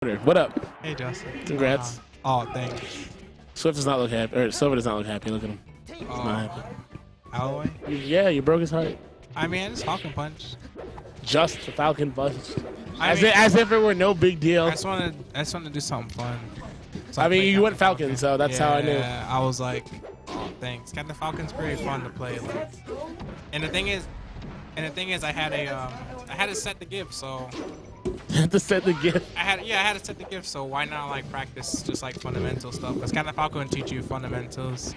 What up? Hey, Justin. Congrats. Oh, thanks. Swift does not look happy. Or Silver does not look happy. Look at him. He's not happy. Alloy? Yeah, you broke his heart. I mean, it's Falcon Punch. Just the Falcon Punch. As if it were no big deal. I just wanted to do something fun. So I mean, you went Falcon, so that's how I knew. Yeah, I was like, oh, thanks. Captain Falcon's pretty fun to play. Like, and the thing is, I had to set the gift, so. You had to set the gift. I had to set the gift, so why not like practice just like fundamental stuff? Because Captain Falcon teach you fundamentals.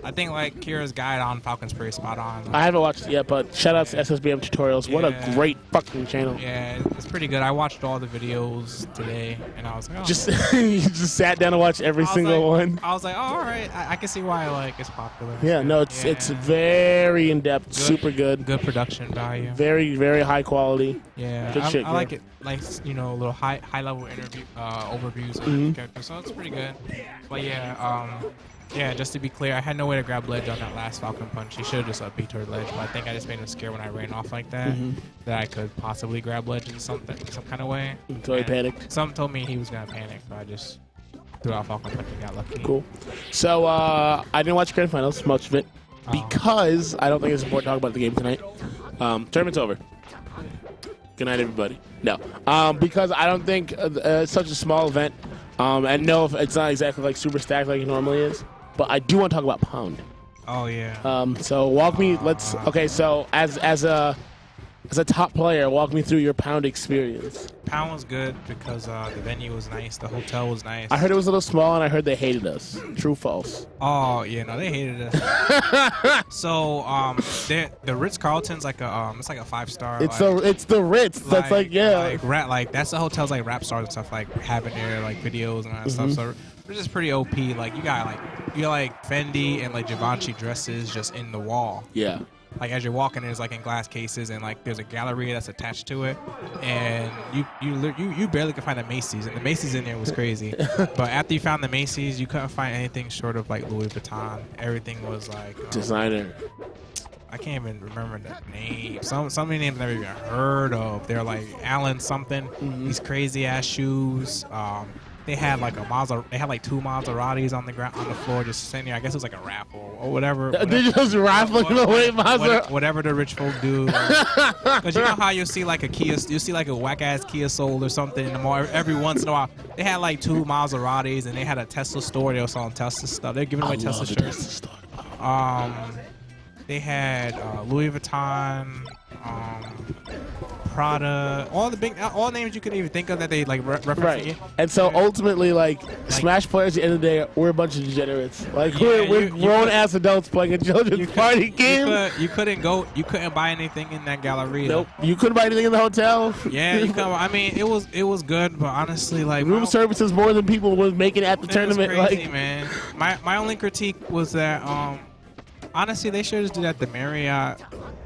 I think like Kira's guide on Falcon's pretty spot on. Like, I haven't watched it yet, but shout out to SSBM Tutorials. What a great fucking channel. Yeah, it's pretty good. I watched all the videos today, and I was like, oh. You just sat down and watched every single one. I was like, oh, all right. I can see why like it's popular. Yeah, no, it's very in depth, super good. Good production value. Very, very high quality. Yeah, good shit, I like it. Like, you know, little high level interview overviews of the characters, so it's pretty good. But yeah, just to be clear, I had no way to grab ledge on that last Falcon Punch. He should have just up B toward ledge, but I think I just made him scared when I ran off like that, that I could possibly grab ledge in some kind of way. So he panicked. Some told me he was gonna panic, so I just threw out Falcon Punch and got lucky. Cool. So I didn't watch the grand finals, much of it, because I don't think it's important to talk about the game tonight. Tournament's over. Good night, everybody. No, because I don't think it's such a small event, and no, it's not exactly like super stacked like it normally is. But I do want to talk about Pound. Oh yeah. So walk me. Okay. So as a top player, walk me through your Pound experience. Pound was good because the venue was nice, the hotel was nice. I heard it was a little small, and I heard they hated us. True, false? Oh yeah, no, they hated us. So the Ritz Carlton's like a it's like a 5-star. It's the Ritz. That's like that's the hotels like rap stars and stuff like having their like videos and all that stuff. So it's just pretty OP. Like you got like Fendi and like Givenchy dresses just in the wall. Yeah. Like as you're walking, it's like in glass cases, and like there's a gallery that's attached to it, and you barely could find a Macy's, and the Macy's in there was crazy. But after you found the Macy's, you couldn't find anything short of like Louis Vuitton. Everything was like designer. I can't even remember the name. Some many names I've never even heard of. They're like Allen something. These crazy ass shoes. They had like they had like 2 Maseratis on the ground on the floor just sitting there. I guess it was like a raffle or whatever. They just raffling away Maserati. Whatever the rich folk do. Because you know how you'll see like a whack ass Kia Soul or something in the mall every once in a while. They had like 2 Maseratis and they had a Tesla store. They were selling Tesla stuff. They're giving away Tesla shirts. They had Louis Vuitton. Prada, all names you could even think of that they like reference. Right. And so ultimately, like Smash players at the end of the day, we're a bunch of degenerates. Like we're grown ass adults playing a children's party game. You couldn't buy anything in that gallery. Nope. You couldn't buy anything in the hotel. Yeah, you couldn't. I mean, it was good, but honestly, like room services more than people was making at the tournament. It was crazy, man. My only critique was that honestly they should just do that at the Marriott.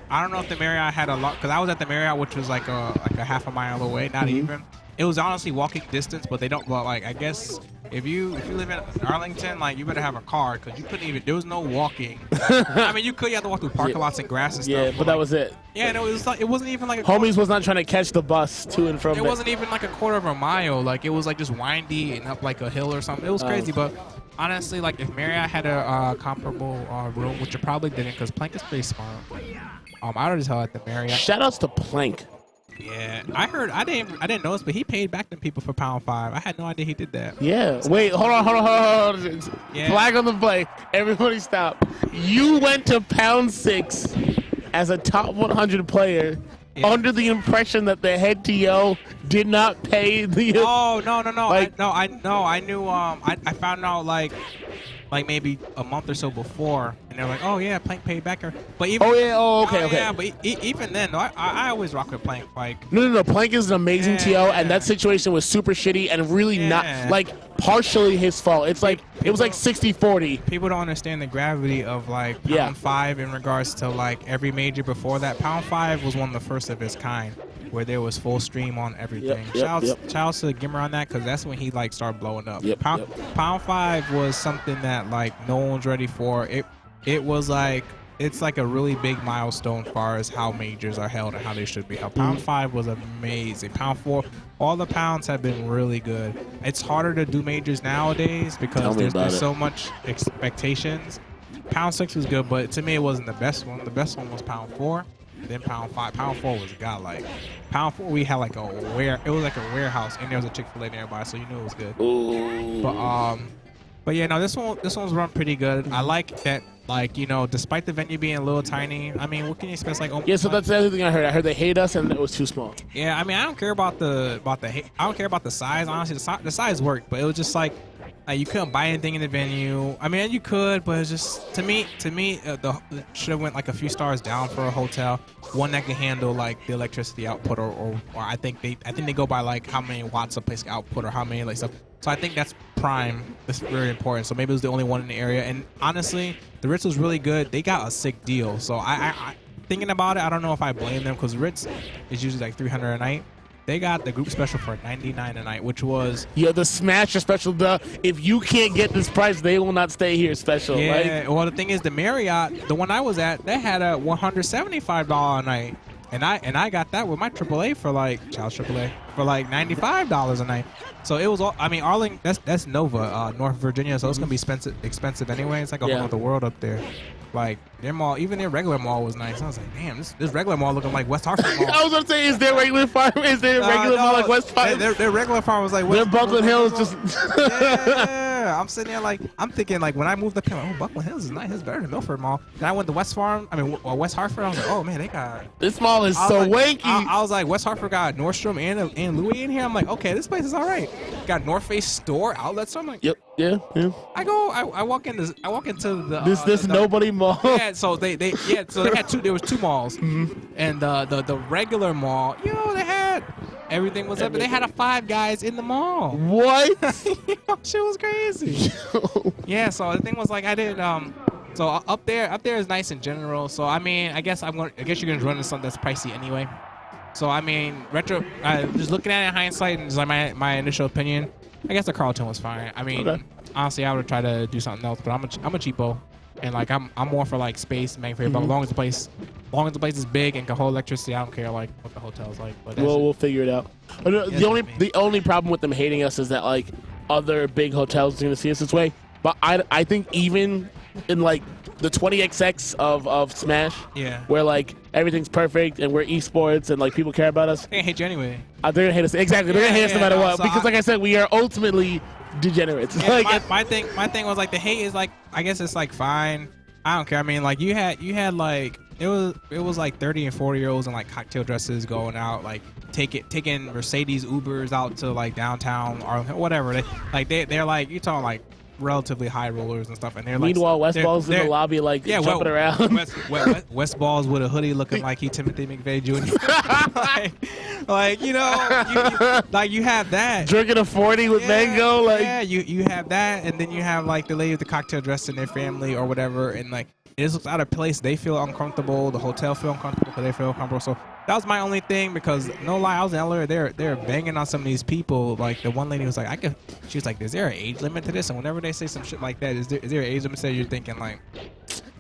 I don't know if the Marriott had a lot, because I was at the Marriott, which was like a half a mile away, not even. It was honestly walking distance, but they don't. But like I guess if you live in Arlington, like you better have a car, because you couldn't even. There was no walking. I mean, you have to walk through parking lots and grass and stuff. Yeah, but that was it. Yeah, no, it wasn't even like homies was not trying to catch the bus to and from. It wasn't even like a quarter of a mile. Like it was like just windy and up like a hill or something. It was crazy, but. Honestly, like if Marriott had a comparable room, which it probably didn't, because Plank is pretty smart. I would just tell at the Marriott. Shoutouts to Plank. Yeah, I heard. I didn't notice, but he paid back them people for Pound 5. I had no idea he did that. Yeah. Wait, hold on. Yeah. Flag on the play. Everybody stop. You went to Pound 6 as a top 100 player. Yeah. Under the impression that the head TO did not pay the. Oh no! Like, I knew. I found out like maybe a month or so before, and they're like, "Oh yeah, Plank paid back her." But even. Okay. Yeah, but even then, though, I always rock with Plank. Like. No. Plank is an amazing TO, and that situation was super shitty and really not like partially his fault. It's like it was like 60-40. People don't understand the gravity of like Pound 5 in regards to like every major before that. Pound 5 was one of the first of its kind, where there was full stream on everything. Shouts to Gimmer on that, because that's when he like started blowing up. Pound 5 was something that like no one's ready for. It was like it's like a really big milestone as far as how majors are held and how they should be held. Pound 5 was amazing. Pound 4, all the pounds have been really good. It's harder to do majors nowadays because there's so much expectations. Pound 6 was good, but to me it wasn't the best one. The best one was Pound 4, then Pound 5. Pound 4 was godlike. Pound 4 we had like it was like a warehouse, and there was a Chick-fil-A nearby, so you knew it was good. Ooh. But yeah, no, this one's run pretty good. I like that. Like, you know, despite the venue being a little tiny, I mean, what can you expect? Like, yeah, so that's the other thing I heard. I heard they hate us and it was too small. Yeah, I mean, I don't care about the I don't care about the size. Honestly, the size worked, but it was just like you couldn't buy anything in the venue. I mean, you could, but it's just to me, the should have went like a few stars down for a hotel, one that can handle like the electricity output, or I think they go by like how many watts a place can output or how many like stuff. So I think that's prime. That's very important. So maybe it was the only one in the area. And honestly, the Ritz was really good. They got a sick deal. So I thinking about it, I don't know if I blame them because Ritz is usually like $300 a night. They got the group special for $99 a night, which was the Smasher special. If you can't get this price, they will not stay here special. Yeah. Right? Well, the thing is, the Marriott, the one I was at, they had a $175 a night. And I got that with my AAA for like Child's AAA for like $95 a night. So it was all. I mean, Arlington. That's Nova, North Virginia. So it's gonna be expensive anyway. It's like a whole other world up there. Like their mall, even their regular mall was nice. I was like, damn, this regular mall looking like West Hartford Mall. I was gonna say, is there regular farm? Is there regular mall like West Hartford? Their regular farm was like West. Their Buckland Hills just. Yeah, I'm sitting there like I'm thinking like when I moved up here, like, oh, Buckland Hills is nice. It's better than Milford Mall. Then I went to West Hartford. I was like, oh man, they got this mall is so like, wanky. I was like, West Hartford got Nordstrom and Louis in here. I'm like, okay, this place is all right. Got North Face store outlet. So I'm like, yep, yeah. I walk into the this nobody mall. Yeah, so they had two. There was two malls, and the regular mall, they had everything was up. But they had a Five Guys in the mall. What? Shit was crazy. Yeah, so the thing was like I did. So up there is nice in general. So I mean, I guess you're gonna run into something that's pricey anyway. So I mean, just looking at it in hindsight and just like my initial opinion, I guess the Carlton was fine. I mean, honestly, I would try to do something else, but I'm a cheapo, and like I'm more for like space, bang for your buck. As long as the place is big and can hold electricity, I don't care like what the hotel's like. But we'll figure it out. The only problem with them hating us is that like other big hotels are gonna see us this way. But I think even in like the 20XX of Smash, where like everything's perfect and we're esports and like people care about us, they're gonna hate you anyway. They're gonna hate us exactly. They're gonna hate us no matter what, because like I said, we are ultimately degenerates. Yeah, like my thing was like the hate is like I guess it's like fine. I don't care. I mean like you had like it was like 30 and 40-year-olds in like cocktail dresses going out like taking Mercedes Ubers out to like downtown or whatever. They're like you talking like relatively high rollers and stuff, and they're like. Meanwhile, West Ball's in the lobby like jumping around. West Ball's with a hoodie looking like he Timothy McVeigh Jr. you have that. Drinking a 40 with mango, like. Yeah, you have that, and then you have like the lady with the cocktail dress and their family or whatever, and like it just looks out of place. They feel uncomfortable. The hotel feel uncomfortable because they feel uncomfortable. So that was my only thing because no lie, I was in LA. They're banging on some of these people. Like the one lady was like, she was like, is there an age limit to this? And whenever they say some shit like that, is there an age limit to that? You're thinking like,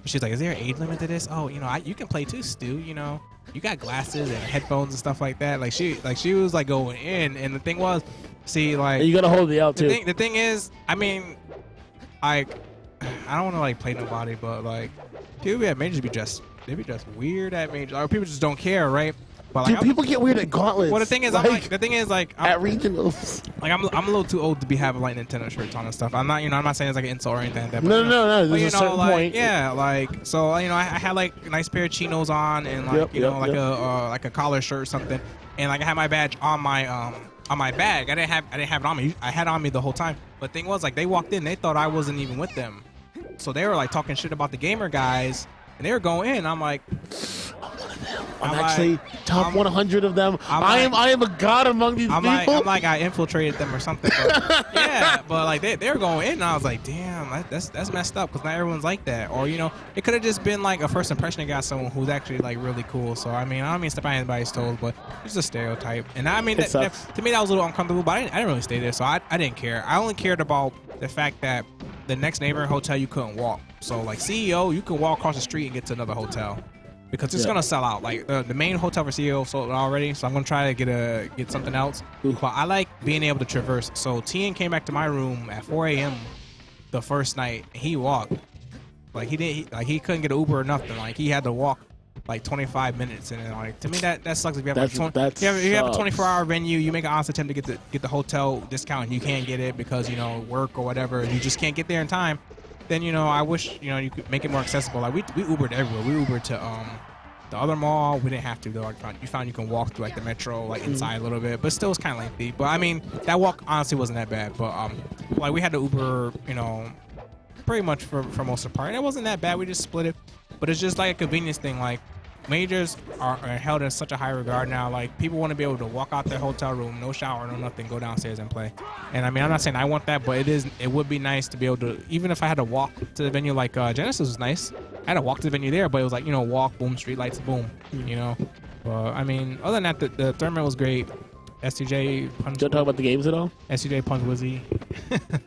she's like, is there an age limit to this? Oh, you can play too, Stu. You got glasses and headphones and stuff like that. Like she was like going in, and the thing was, see, like you gotta hold the L too. The thing is, I mean, like, I don't want to like play nobody, but like people at majors be dressed weird at majors, or people just don't care, right? But like, people get weird at gauntlets. Well, the thing is, like, at regionals. Like I'm a little too old to be having like Nintendo shirts on and stuff. I'm not saying it's like an insult or anything like that. But, no. There's a certain point. Yeah, like so I had like a nice pair of chinos on and like like a collar shirt or something, and like I had my badge on my bag. I didn't have it on me. I had it on me the whole time. But the thing was, like, they walked in, they thought I wasn't even with them, so they were like talking shit about the gamer guys. And they were going in. I'm like, I'm actually top 100 of them. I am a god among these people. I'm like I infiltrated them or something. But, yeah, but like they were going in, and I was like, damn, that's messed up because not everyone's like that. Or it could have just been like a first impression of got someone who's actually like really cool. So I mean, I don't mean to step on anybody's toes, but it's a stereotype. And I mean, to me that was a little uncomfortable. But I didn't really stay there, so I didn't care. I only cared about the fact that the next neighboring hotel you couldn't walk. So like CEO, you can walk across the street and get to another hotel because it's gonna sell out. Like the main hotel for CEO sold already, so I'm gonna try to get something else. But I like being able to traverse. So Tien came back to my room at 4 a.m. the first night. He walked. Like he couldn't get an Uber or nothing. Like he had to walk like 25 minutes, and then, like to me that sucks. If you have you have a 24-hour venue, you make an honest attempt to get the hotel discount, and you can't get it because work or whatever, and you just can't get there in time. Then I wish you could make it more accessible. Like we Ubered everywhere. We Ubered to the other mall. We didn't have to though. You found you can walk through like the metro, like inside a little bit, but still it's kind of lengthy. But I mean that walk honestly wasn't that bad. But like we had to Uber, pretty much for most of the part. And it wasn't that bad. We just split it. But it's just like a convenience thing. Like majors are held in such a high regard now. Like people want to be able to walk out their hotel room, no shower, no nothing, go downstairs and play. And I mean, I'm not saying I want that, but it would be nice to be able to, even if I had to walk to the venue, like Genesis was nice. I had to walk to the venue there, but it was like, walk, boom, street lights, boom, But I mean, other than that, the tournament was great. STJ punch. Don't talk about the games at all. STJ punch Wizzy.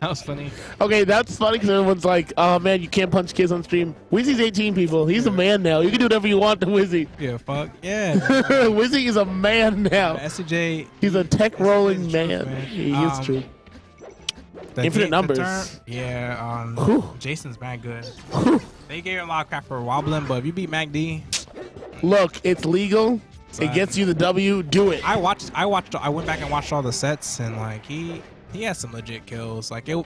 That was funny. Okay, that's funny because everyone's like, "Oh man, you can't punch kids on stream." Wizzy's 18 people. He's a man now. You can do whatever you want to Wizzy. Yeah, fuck yeah. Wizzy is a man now. STJ. He's a tech rolling man. He is true. Infinite numbers. Jason's mad good. They gave him a lot of crap for wobbling, but if you beat MacD, look, it's legal. It gets you the W. Do it. I went back and watched all the sets, and like he has some legit kills. Like all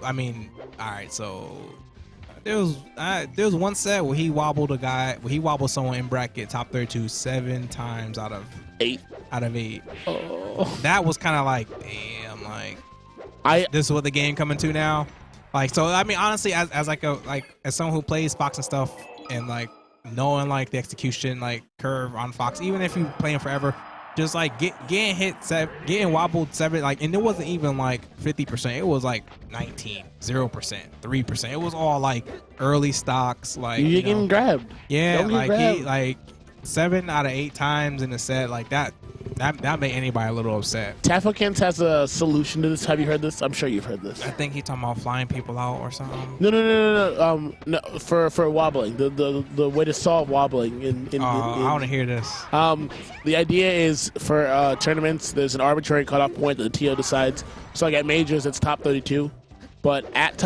right. So there was one set where he wobbled a guy. Where he wobbled someone in bracket top 32 7 times out of 8. Oh. That was kind of like, damn. Like this is what the game coming to now. Like so. I mean, honestly, as someone who plays Fox and stuff, and like knowing like the execution like curve on Fox, even if you playing forever, just like getting hit, getting wobbled 7, like, and it wasn't even like 50%. It was like 19, 0%, 3%. It was all like early stocks. Like you're getting grabbed. Yeah, like 7 out of 8 times in the set, like that made anybody a little upset. Tafokins has a solution to this. Have you heard this? I'm sure you've heard this. I think he's talking about flying people out or something. No. No, for wobbling. The way to solve wobbling. I want to hear this. The idea is for tournaments, there's an arbitrary cutoff point that the TO decides. So like at majors, it's top 32, but at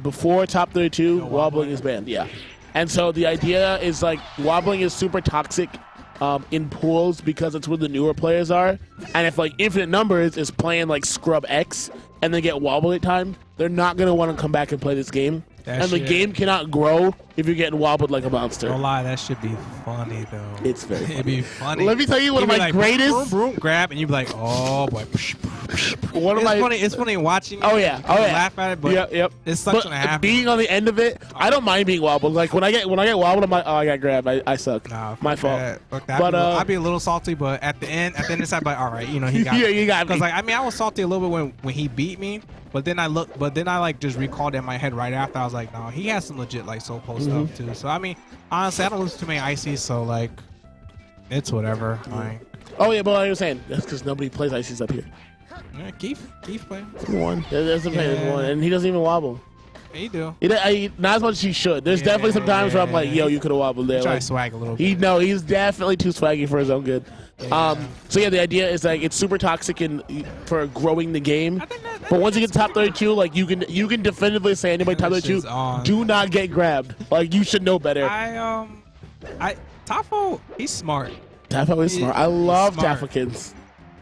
before top 32, wobbling is banned. Yeah, and so the idea is like wobbling is super toxic. In pools because it's where the newer players are, and if like Infinite Numbers is playing like Scrub X and they get wobbly time, they're not gonna want to come back and play this game. The game cannot grow if you're getting wobbled like a monster. Don't lie, that should be funny though. It's very funny. It'd be funny. Let me tell you one of my greatest. Broom, broom, grab, and you'd be like, oh boy. It's funny watching. Oh yeah. Laugh at it, but yep. It sucks when it happens. Being on the end of it, I don't mind being wobbled. Like when I get wobbled, I'm like, oh, I got grabbed. I suck. Nah, my fault. But I'd be a little salty, but at the end, I'd be like, all right, he got. Yeah, you got me. Because like I was salty a little bit when he beat me. But then I like just recalled in my head right after. I was like, no, he has some legit like soul post stuff too. So I mean, honestly, I don't lose too many ICs, so like, it's whatever. Like, oh yeah, but like I was saying, that's because nobody plays ICs up here. Yeah, Keith playing. One. There's one, and he doesn't even wobble. He do. Not as much as he should. There's definitely some times where I'm like, yo, you could have wobbled there. Try like, to swag a little bit. He's definitely too swaggy for his own good. Yeah. So yeah, the idea is like it's super toxic for growing the game. But once you get to top 32, like you can definitively say anybody top 32, do not get grabbed. Like you should know better. Tafo, he's smart. Tafo is smart. I love Tafokins.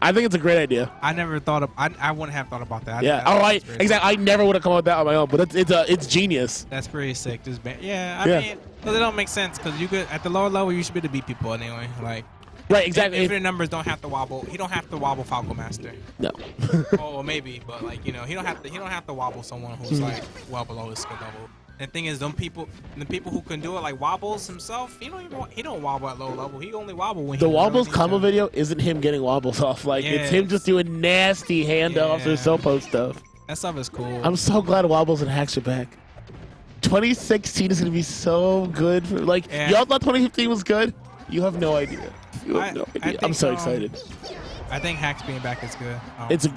I think it's a great idea. I never thought of. I wouldn't have thought about that. Exactly. I never would have come up with that on my own. But it's genius. That's pretty sick. I mean, because it don't make sense because you could at the lower level you should be able to beat people anyway. Like. Right, exactly. Infinite Numbers don't have to wobble. He don't have to wobble Falco Master. No. Or maybe, but like he don't have to wobble someone who's like well below his skill level. And the thing is, the people who can do it like wobbles himself, he don't wobble at low level. He only wobble when the wobbles combo video isn't him getting wobbles off. Like it's him just doing nasty handoffs or Sopo stuff. That stuff is cool. I'm so glad wobbles and hacks are back. 2016 is gonna be so good. Y'all thought 2015 was good. You have no idea. I'm so excited. I think Hacks being back is good.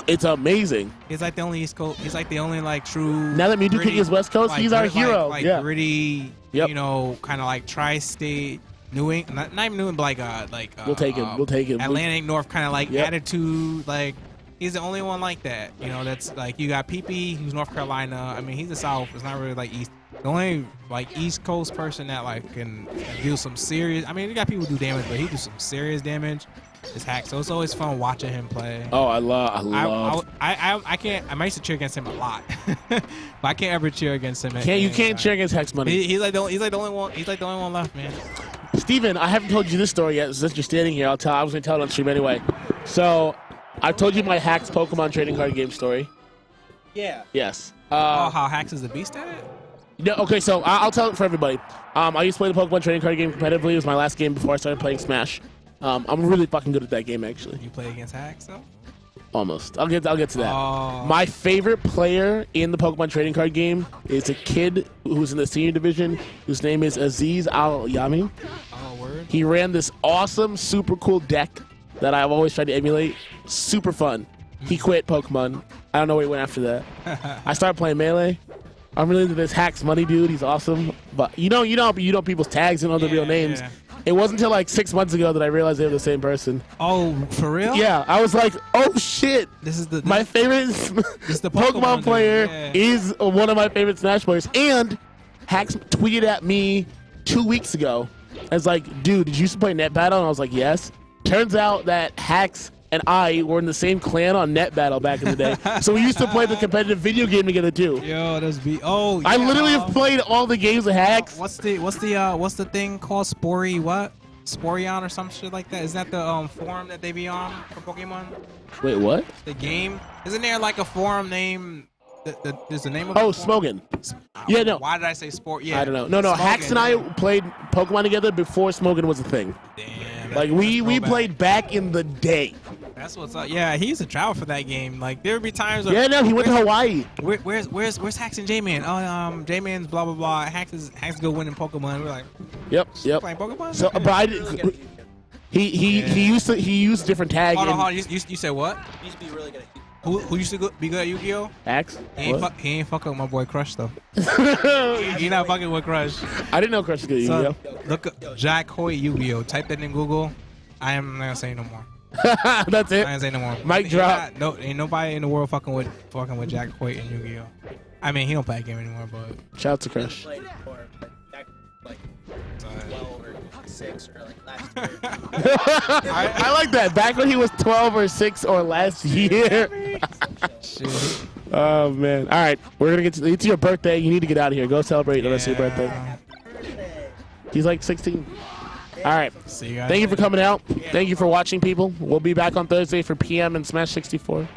It's amazing. He's like the only East Coast. He's like the only like true. Now that Mewtwo King is West Coast, he's our hero. Gritty Yep. You know, kind of like tri-state, New England, not even New England, but We'll take him. We'll take him. Atlantic North kind of like Yep. attitude. Like he's the only one like that. You know, that's like you got PP, who's North Carolina. I mean, he's the South. It's not really like East. The only like East Coast person that like can do some serious. I mean, you got people who do damage, but he do some serious damage. Is Hack. So it's always fun watching him play. Oh, I love. I can't. I used to cheer against him a lot, but I can't ever cheer against him. You can't cheer against Hex Money. He's like the only one. He's like the only one left, man. Steven, I haven't told you this story yet. Since you're standing here, I was gonna tell it on stream anyway. So, I told you my Hack's Pokemon trading card game story. Yeah. Yes. How Hax is the beast at it? No, okay, so I'll tell it for everybody. I used to play the Pokemon trading card game competitively. It was my last game before I started playing Smash. I'm really fucking good at that game, actually. You play against Hax though? Almost. I'll get to that. Oh. My favorite player in the Pokemon trading card game is a kid who's in the senior division whose name is Aziz Al-Yami. Oh, word. He ran this awesome, super cool deck that I've always tried to emulate. Super fun. He quit Pokemon. I don't know where he went after that. I started playing Melee. I'm really into this Hack's Money dude. He's awesome. But you know people's tags and all the real names. Yeah. It wasn't until like 6 months ago that I realized they were the same person. Oh, for real? Yeah, I was like, oh shit. My favorite the Pokemon player yeah. is one of my favorite Smash players. And Hax tweeted at me 2 weeks ago. I was like, dude, did you used to play Net Battle? And I was like, yes. Turns out that Hax and I were in the same clan on Net Battle back in the day. So we used to play the competitive video game together too. Yo, that's Oh, yeah. I literally have played all the games with Hax. What's the thing called? Sporion or some shit like that? Isn't that the forum that they be on for Pokemon? Wait, what? The game? Isn't there like a forum name? There's the name of Oh, the forum? Smogon. Yeah, no. Why did I say Sport? Yeah. I don't know. No, Smogon, Hax and I yeah. played Pokemon together before Smogon was a thing. Damn. Like we played back in the day. That's what's up. Yeah, he used to travel for that game. Like there would be times. Where, Yeah, no, he went to Hawaii. Where's Hax and J-Man? Oh, J-Man's blah blah blah. Hax go winning Pokemon. We're like, Yep. playing Pokemon. So, but I did, he used different tag. Hold on. You said what? He used to be really good at Who used to be good at Yu-Gi-Oh? Axe? He ain't fucking with my boy Crush though. I He not fucking with Crush. didn't know Crush was good at So, Yu-Gi-Oh. look up Jack Hoyt Yu-Gi-Oh. Type that in Google. I am not gonna say no more. That's it. I ain't say no more. Mic drop. Ain't nobody in the world fucking with Jack Hoyt and Yu-Gi-Oh. I mean, he don't play that game anymore, but Shout out to Crush. played for back like 12 or 6 or like last year. I like that. Back when he was 12 or 6 or last year. shit. Oh man. All right, we're gonna get to it's your birthday. You need to get out of here. Go celebrate the rest of your birthday. He's like 16. All right. See you guys. Thank you for later. coming out. Thank you for watching, people. We'll be back on Thursday for PM and Smash 64.